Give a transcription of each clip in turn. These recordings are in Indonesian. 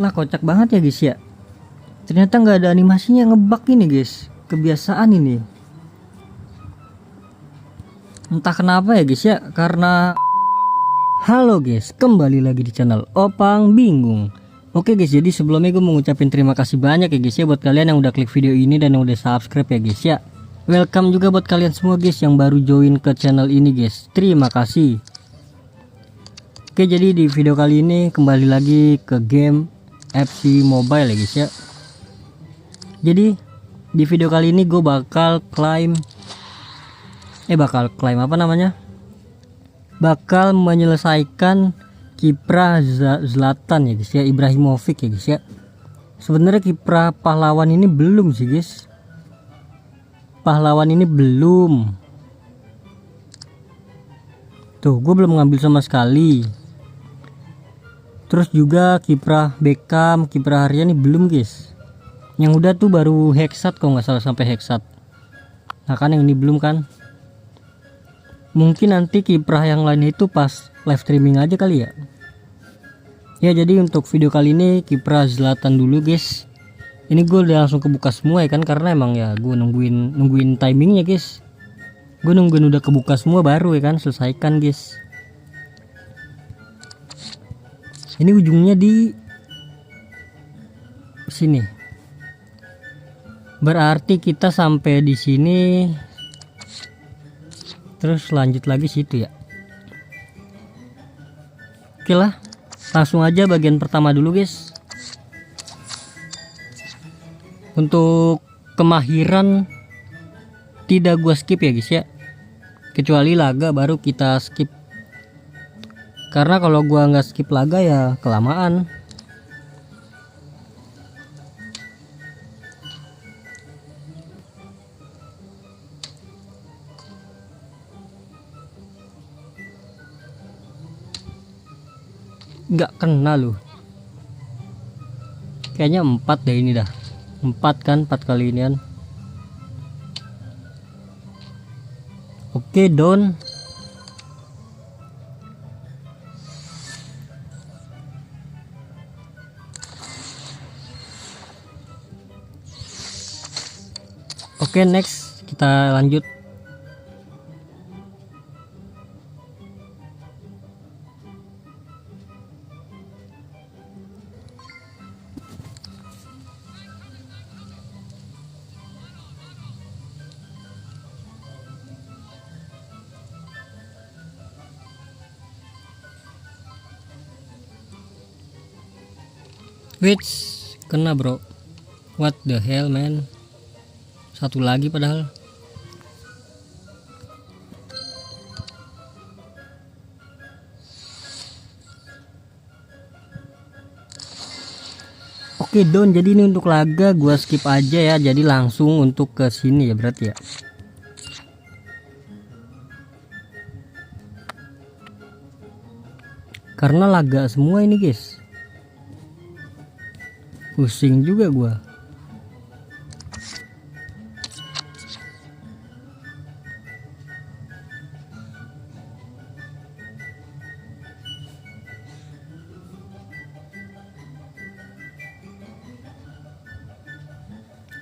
Lah kocak banget ya guys ya. Ternyata nggak ada animasinya, ngebug ini guys. Kebiasaan ini. Entah kenapa ya guys ya. Karena halo guys, kembali lagi di channel Opang Bingung. Oke guys, jadi sebelumnya gue mau ngucapin terima kasih banyak ya guys ya buat kalian yang udah klik video ini dan yang udah subscribe ya guys ya. Welcome juga buat kalian semua guys yang baru join ke channel ini guys. Terima kasih. Oke, jadi di video kali ini kembali lagi ke game FC Mobile ya guys ya. Jadi di video kali ini gue bakal claim apa namanya? Bakal menyelesaikan kiprah Zlatan ya guys ya, Ibrahimovic ya guys ya. Sebenarnya kiprah pahlawan ini belum sih guys. Pahlawan ini belum. Tuh, gue belum ngambil sama sekali. Terus juga kiprah Beckham, kiprah Harya ini belum guys. Yang udah tuh baru Hexat kalau nggak salah, sampai Hexat. Nah kan yang ini belum kan. Mungkin nanti kiprah yang lain itu pas live streaming aja kali ya. Ya jadi untuk video kali ini kiprah Zlatan dulu guys. Ini gue udah langsung kebuka semua ya kan, karena emang ya gue nungguin timingnya guys. Gue nungguin udah kebuka semua baru ya kan selesaikan guys. Ini ujungnya di sini. Berarti kita sampai di sini. Terus lanjut lagi situ ya. Oke lah, langsung aja bagian pertama dulu guys. Untuk kemahiran tidak gua skip ya guys ya. Kecuali laga baru kita skip. Karena kalau gua nggak skip laga ya kelamaan. Nggak kena loh. Kayaknya 4 deh ini dah. 4 kan, 4 kali ini kan. Oke, down. Oke, next kita lanjut. Which kena bro. What the hell man. Satu lagi padahal. Oke don, jadi ini untuk laga gua skip aja ya. Jadi langsung untuk ke sini ya berarti ya. Karena laga semua ini guys. Pusing juga gua.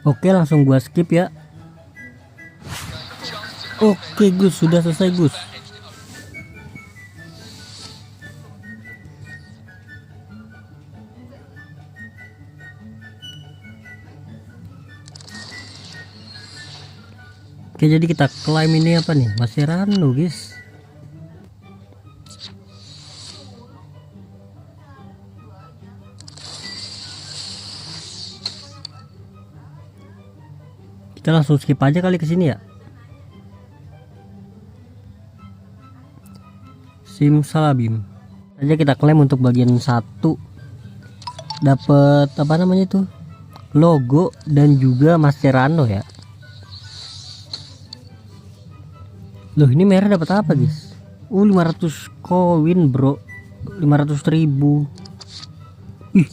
Oke, langsung gua skip ya. Oke Gus, sudah selesai Gus. Oke, jadi kita klaim ini apa nih? Mascherano guys. Kita langsung skip aja kali ke sini ya. Simsalabim. Aja kita klaim untuk bagian 1. Dapat apa namanya tuh? Logo dan juga Mascherano ya. Loh, ini merah dapat apa guys? 500 koin bro. 500.000. Ih,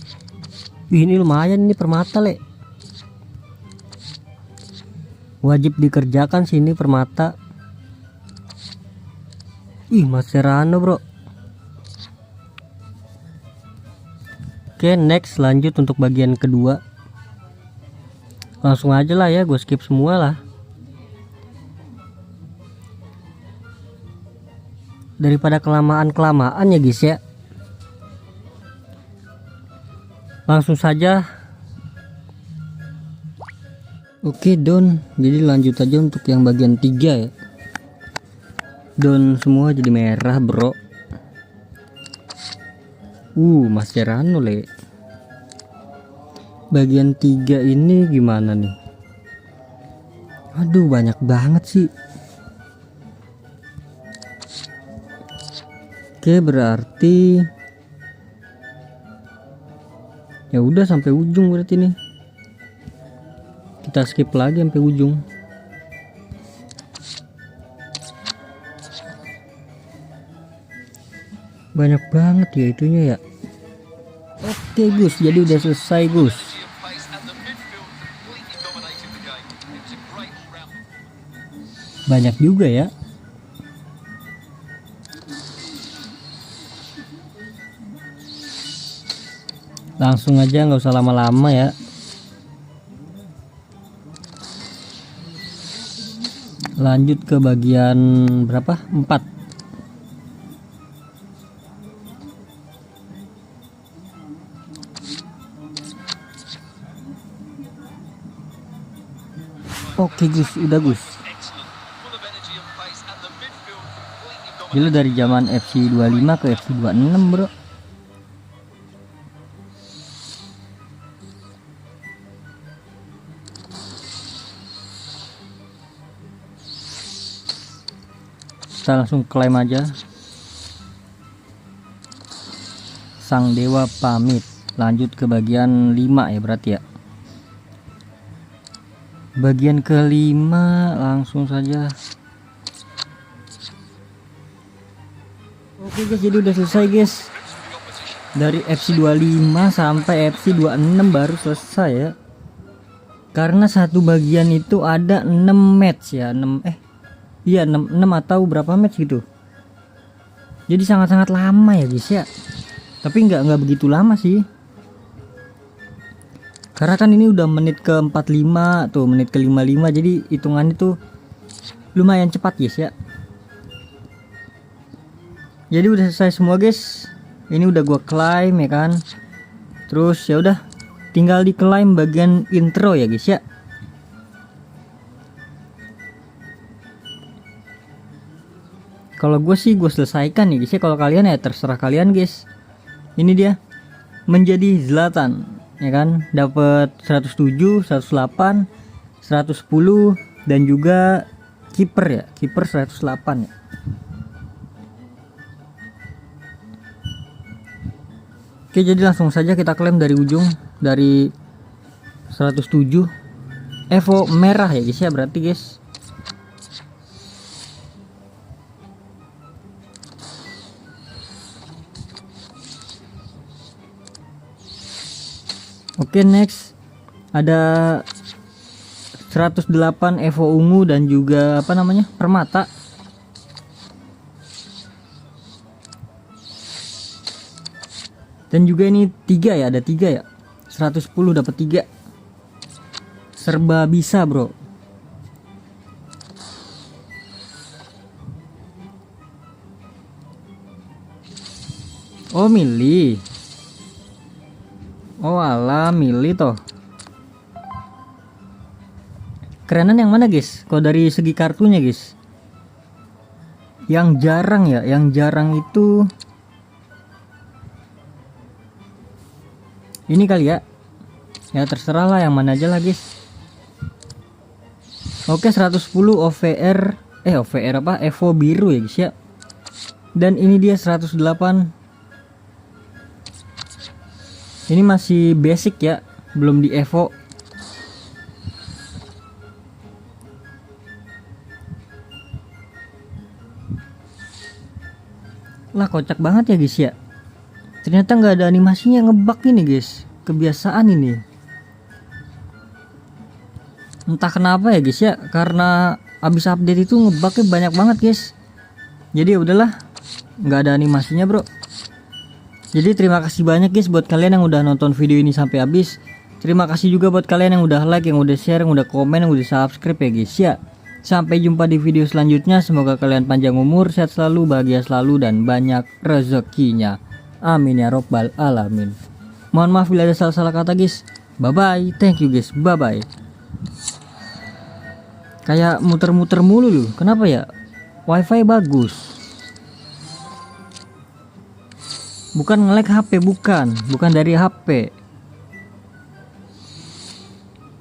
ini lumayan ini permata le. Wajib dikerjakan sini permata. Ih, Mascherano bro. Oke, next lanjut untuk bagian kedua. Langsung aja lah ya, gue skip semua lah. Daripada kelamaan ya guys ya. Langsung saja. Oke, Don. Jadi lanjut aja untuk yang bagian 3 ya. Don semua jadi merah, bro. Mascherano le. Bagian 3 ini gimana nih? Aduh, banyak banget sih. Oke, berarti ya udah sampai ujung berarti nih. Kita skip lagi sampai ujung. Banyak banget ya itunya ya. Oke Gus, jadi udah selesai Gus. Banyak juga ya. Langsung aja, nggak usah lama-lama ya. Lanjut ke bagian berapa? 4. Oke Gus, udah Gus. Gila, dari zaman FC 25 ke FC 26 bro. Kita langsung klaim aja. Sang dewa pamit. Lanjut ke bagian 5 ya berarti ya. Bagian kelima langsung saja. Oke guys, jadi udah selesai guys. Dari FC 25 sampai FC 26 baru selesai ya. Karena satu bagian itu ada 6 match ya, 6 atau berapa match gitu. Jadi sangat-sangat lama ya guys ya. Tapi nggak begitu lama sih. Karena kan ini udah menit ke 45 tuh, menit ke 55, jadi hitungannya tuh lumayan cepat guys ya. Jadi udah selesai semua guys. Ini udah gua klaim ya kan. Terus ya udah tinggal di klaim bagian intro ya guys ya. Kalau gue sih gue selesaikan nih guys ya. Kalau kalian ya terserah kalian guys. Ini dia menjadi Zlatan ya kan, dapat 107, 108, 110 dan juga kiper ya, kiper 108 ya. Oke, jadi langsung saja kita klaim dari ujung, dari 107 Evo merah ya guys ya berarti guys. Oke, next ada 108 Evo ungu dan juga apa namanya, permata. Dan juga ini 3 ya, ada 3 ya. 110 dapat 3. Serba bisa, bro. Oh, milih. Oh alah, milih toh. Kerenan yang mana guys? Kalau dari segi kartunya guys, yang jarang ya, yang jarang itu ini kali ya. Ya terserah lah yang mana aja lah guys. Oke, 110 OVR OVR apa, Evo biru ya guys ya. Dan ini dia 108. Ini masih basic ya, belum di Evo. Lah kocak banget ya guys ya. Ternyata nggak ada animasinya, ngebug ini guys. Kebiasaan ini. Entah kenapa ya guys ya, karena abis update itu ngebugnya banyak banget guys. Jadi ya udahlah, nggak ada animasinya bro. Jadi terima kasih banyak guys buat kalian yang udah nonton video ini sampai habis. Terima kasih juga buat kalian yang udah like, yang udah share, yang udah komen, yang udah subscribe ya guys ya. Sampai jumpa di video selanjutnya. Semoga kalian panjang umur, sehat selalu, bahagia selalu, dan banyak rezekinya. Amin ya robbal alamin. Mohon maaf bila ada salah-salah kata guys. Bye bye, thank you guys, bye bye. Kayak muter-muter mulu loh. Kenapa ya? Wifi bagus. Bukan nge-lag HP, bukan dari HP.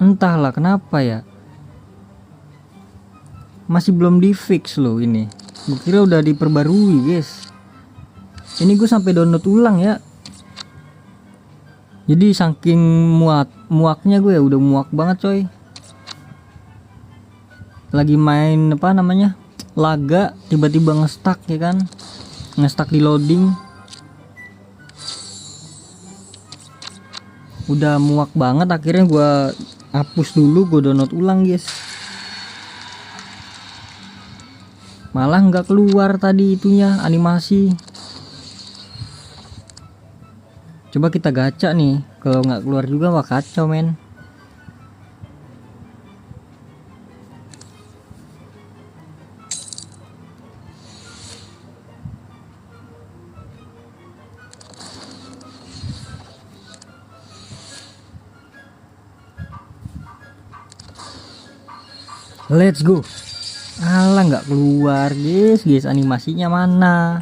Entahlah kenapa ya. Masih belum di fix loh ini. Gue kira udah diperbarui guys. Ini gue sampai download ulang ya. Jadi saking muaknya gue ya, udah muak banget coy. Lagi main apa namanya, laga, tiba-tiba ngestak ya kan, ngestak di loading. Udah muak banget, akhirnya gue hapus dulu, gue download ulang guys. Malah nggak keluar tadi itunya, animasi. Coba kita gacha nih, kalau nggak keluar juga wah kacau men. Let's go. Alah nggak keluar guys, animasinya mana?